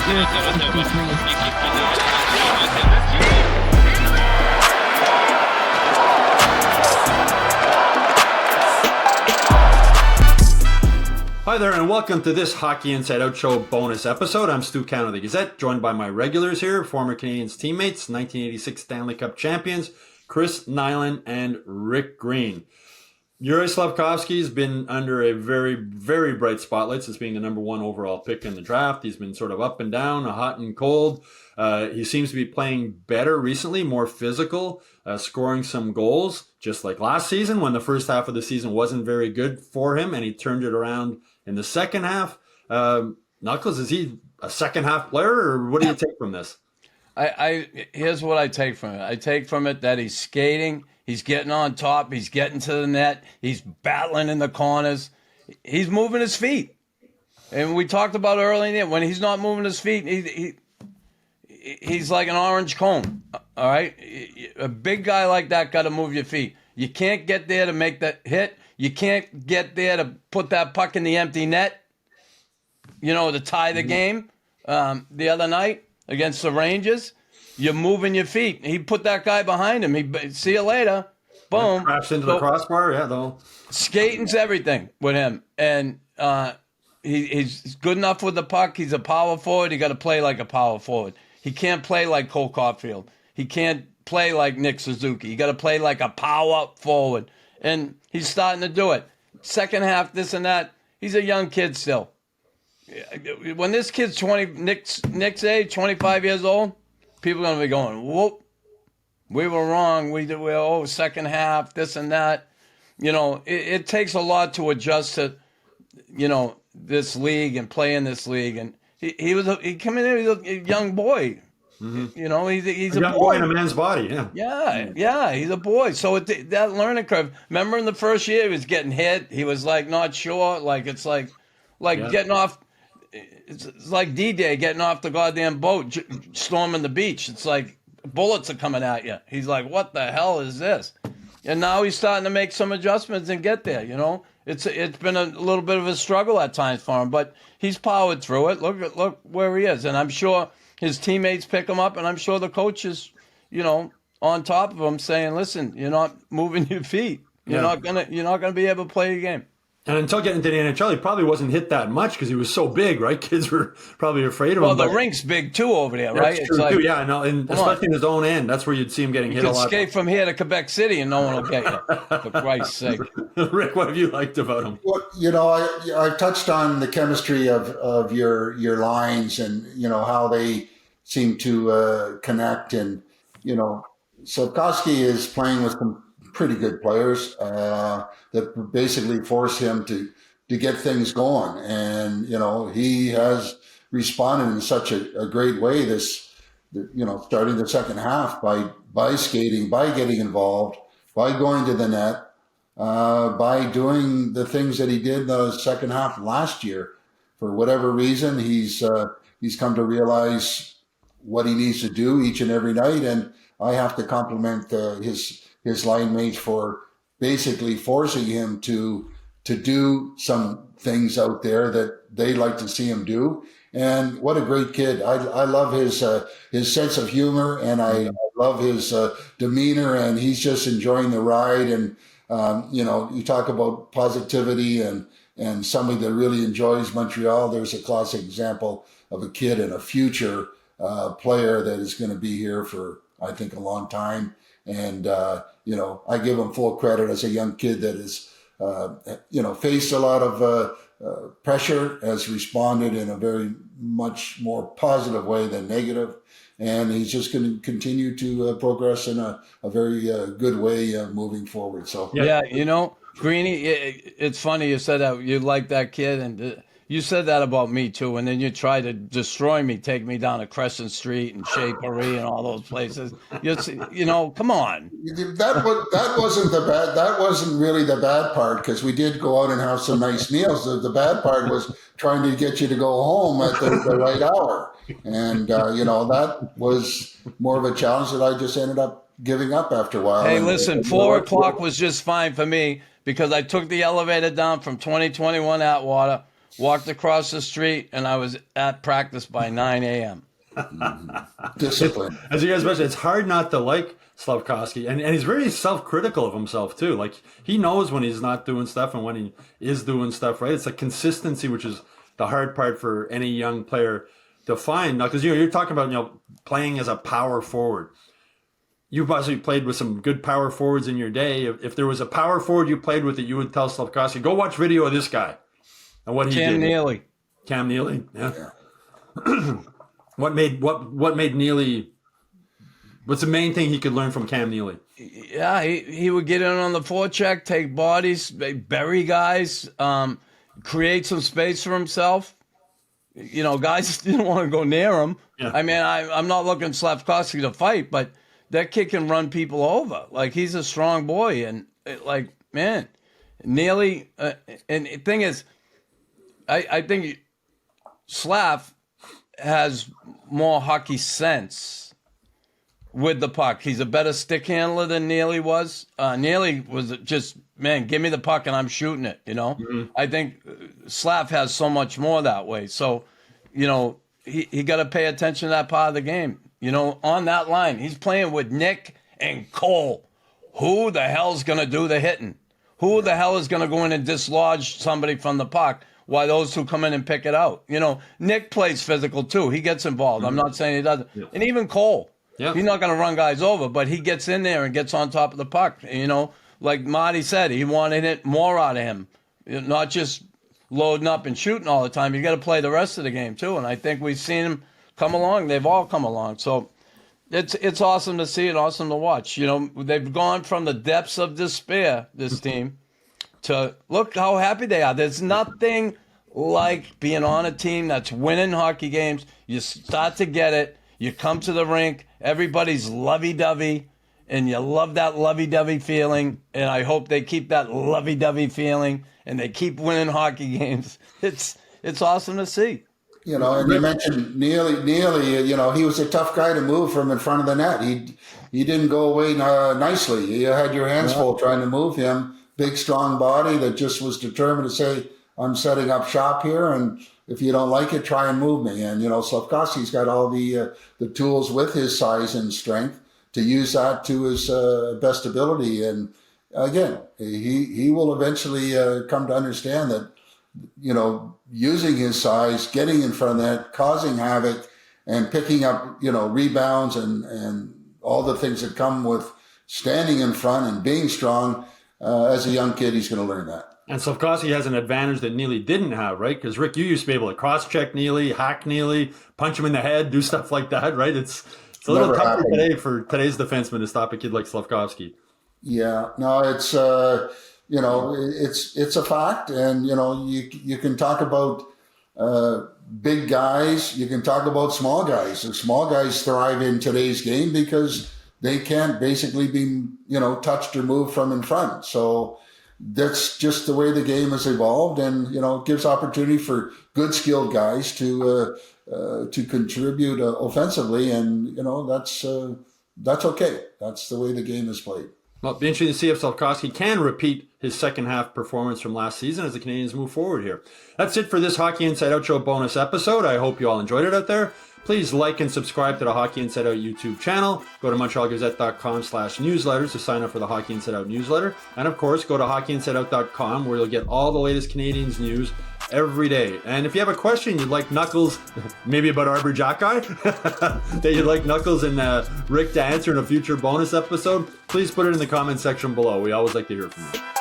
Hi there, and welcome to this Hockey Inside Out Show bonus episode. I'm Stu Count of the Gazette, joined by my regulars here, former Canadiens teammates, 1986 Stanley Cup champions, Chris Nilan and Rick Green. Juraj Slafkovsky has been under a very, very bright spotlight since being the number one overall pick in the draft. He's been sort of up and down, hot and cold. He seems to be playing better recently, more physical, scoring some goals, just like last season when the first half of the season wasn't very good for him, and he turned it around in the second half. Knuckles, is he a second half player, or what do you take from this? Here's what I take from it. I take from it that he's skating, he's getting on top, he's getting to the net, he's battling in the corners, he's moving his feet. And we talked about earlier, when he's not moving his feet, he's like an orange cone. All right, a big guy like that got to move your feet. You can't get there to make that hit. You can't get there to put that puck in the empty net, to tie the game. The other night against the Rangers, you're moving your feet. He put that guy behind him. See you later. Boom. Crashed into the crossbar, yeah, though. Skating's everything with him. And he's good enough with the puck. He's a power forward. You got to play like a power forward. He can't play like Cole Caulfield. He can't play like Nick Suzuki. You got to play like a power forward. And he's starting to do it. Second half, this and that. He's a young kid still. When this kid's Nick's age, 25 years old, people are going to be going, whoop, we were wrong. Second half, this and that. It takes a lot to adjust to, this league and play in this league. And he came in there, he's a young boy. Mm-hmm. He's a young boy in a man's body. Yeah, he's a boy. So that learning curve. Remember in the first year, he was getting hit. He was like not sure. Like it's like getting off. It's like D-Day getting off the goddamn boat, storming the beach. It's like bullets are coming at you. He's like, what the hell is this? And now he's starting to make some adjustments and get there. It's been a little bit of a struggle at times for him, but he's powered through it. Look where he is, and I'm sure his teammates pick him up, and I'm sure the coaches, on top of him saying, listen, you're not moving your feet. You're not gonna be able to play a game. And until getting to the NHL, he probably wasn't hit that much because he was so big, right? Kids were probably afraid of him. Well, the rink's big too over there, right? That's true too. Yeah, no, and especially in his own end, that's where you'd see him getting hit a lot. You can skate from here to Quebec City and no one will get you, for Christ's sake. Rick, what have you liked about him? Well, I touched on the chemistry of your lines and, how they seem to connect. And, Slavkovsky is playing with some pretty good players that basically force him to get things going. And, he has responded in such a great way starting the second half by skating, by getting involved, by going to the net, by doing the things that he did the second half last year. For whatever reason, he's come to realize what he needs to do each and every night. And I have to compliment his line mates for basically forcing him to do some things out there that they like to see him do. And what a great kid. I love his sense of humor, and I love his demeanor, and he's just enjoying the ride. And, you talk about positivity and somebody that really enjoys Montreal. There's a classic example of a kid and a future player that is going to be here for, I think, a long time. And, I give him full credit as a young kid that has, faced a lot of pressure, has responded in a very much more positive way than negative. And he's just going to continue to progress in a very good way moving forward. So, yeah, Greenie, it's funny you said that you like that kid, and you said that about me too, and then you tried to destroy me, take me down to Crescent Street and Chez Paris and all those places. Come on. That wasn't the bad. That wasn't really the bad part, because we did go out and have some nice meals. The bad part was trying to get you to go home at the right hour, and that was more of a challenge that I just ended up giving up after a while. Hey, listen, 4 o'clock was just fine for me, because I took the elevator down from 2021 Atwater walked across the street, and I was at practice by 9 a.m. Discipline. As you guys mentioned, it's hard not to like Slavkovsky, and he's very self-critical of himself too. Like, he knows when he's not doing stuff and when he is doing stuff, right? It's a consistency, which is the hard part for any young player to find. Now, because you're talking about playing as a power forward. You've obviously played with some good power forwards in your day. If there was a power forward you played with that you would tell Slavkovsky, go watch video of this guy and what he did. Neely. Cam Neely, yeah. What made Neely? What's the main thing he could learn from Cam Neely? Yeah, he would get in on the forecheck, take bodies, bury guys, create some space for himself. Guys didn't want to go near him. Yeah. I mean, I'm not looking Slavkovsky to fight, but that kid can run people over. Like, he's a strong boy, and man, Neely. And the thing is, I think Slav has more hockey sense with the puck. He's a better stick handler than Neely was. Neely was just, man, give me the puck and I'm shooting it, Mm-hmm. I think Slav has so much more that way. So, he got to pay attention to that part of the game. On that line, he's playing with Nick and Cole. Who the hell's going to do the hitting? Who the hell is going to go in and dislodge somebody from the puck while those two come in and pick it out? Nick plays physical too. He gets involved. I'm not saying he doesn't. Yeah. And even Cole. Yeah. He's not going to run guys over, but he gets in there and gets on top of the puck. Like Marty said, he wanted it more out of him, not just loading up and shooting all the time. You got to play the rest of the game too. And I think we've seen him come along. They've all come along. So it's awesome to see and awesome to watch. They've gone from the depths of despair, this team, to look how happy they are. There's nothing like being on a team that's winning hockey games. You start to get it. You come to the rink. Everybody's lovey-dovey, and you love that lovey-dovey feeling. And I hope they keep that lovey-dovey feeling, and they keep winning hockey games. It's awesome to see. And you mentioned Neely. He was a tough guy to move from in front of the net. He didn't go away nicely. You had your hands full trying to move him. Big, strong body that just was determined to say, I'm setting up shop here, and if you don't like it, try and move me. And, Slavkovsky's got all the tools with his size and strength to use that to his best ability. And, again, he will eventually come to understand that, using his size, getting in front of that, causing havoc, and picking up, rebounds and all the things that come with standing in front and being strong. As a young kid, he's going to learn that. And Slavkovsky has an advantage that Neely didn't have, right? Because, Rick, you used to be able to cross-check Neely, hack Neely, punch him in the head, do stuff like that, right? It's a little tougher today for today's defenseman to stop a kid like Slavkovsky. Yeah, no, it's it's a fact, and you can talk about big guys, you can talk about small guys. And small guys thrive in today's game because they can't basically be touched or moved from in front. So that's just the way the game has evolved, and it gives opportunity for good skilled guys to contribute offensively, and that's okay. That's the way the game is played. Well, it'll be interesting to see if Slavkovsky can repeat his second half performance from last season as the Canadians move forward here. That's it for this Hockey Inside Out Show bonus episode. I hope you all enjoyed it out there. Please like and subscribe to the Hockey Inside Out YouTube channel. Go to MontrealGazette.com/newsletters to sign up for the Hockey Inside Out newsletter. And of course, go to HockeyInsideOut.com where you'll get all the latest Canadians news every day. And if you have a question you'd like Knuckles, maybe about Arbor Jacki, that you'd like Knuckles and Rick to answer in a future bonus episode, please put it in the comment section below. We always like to hear from you.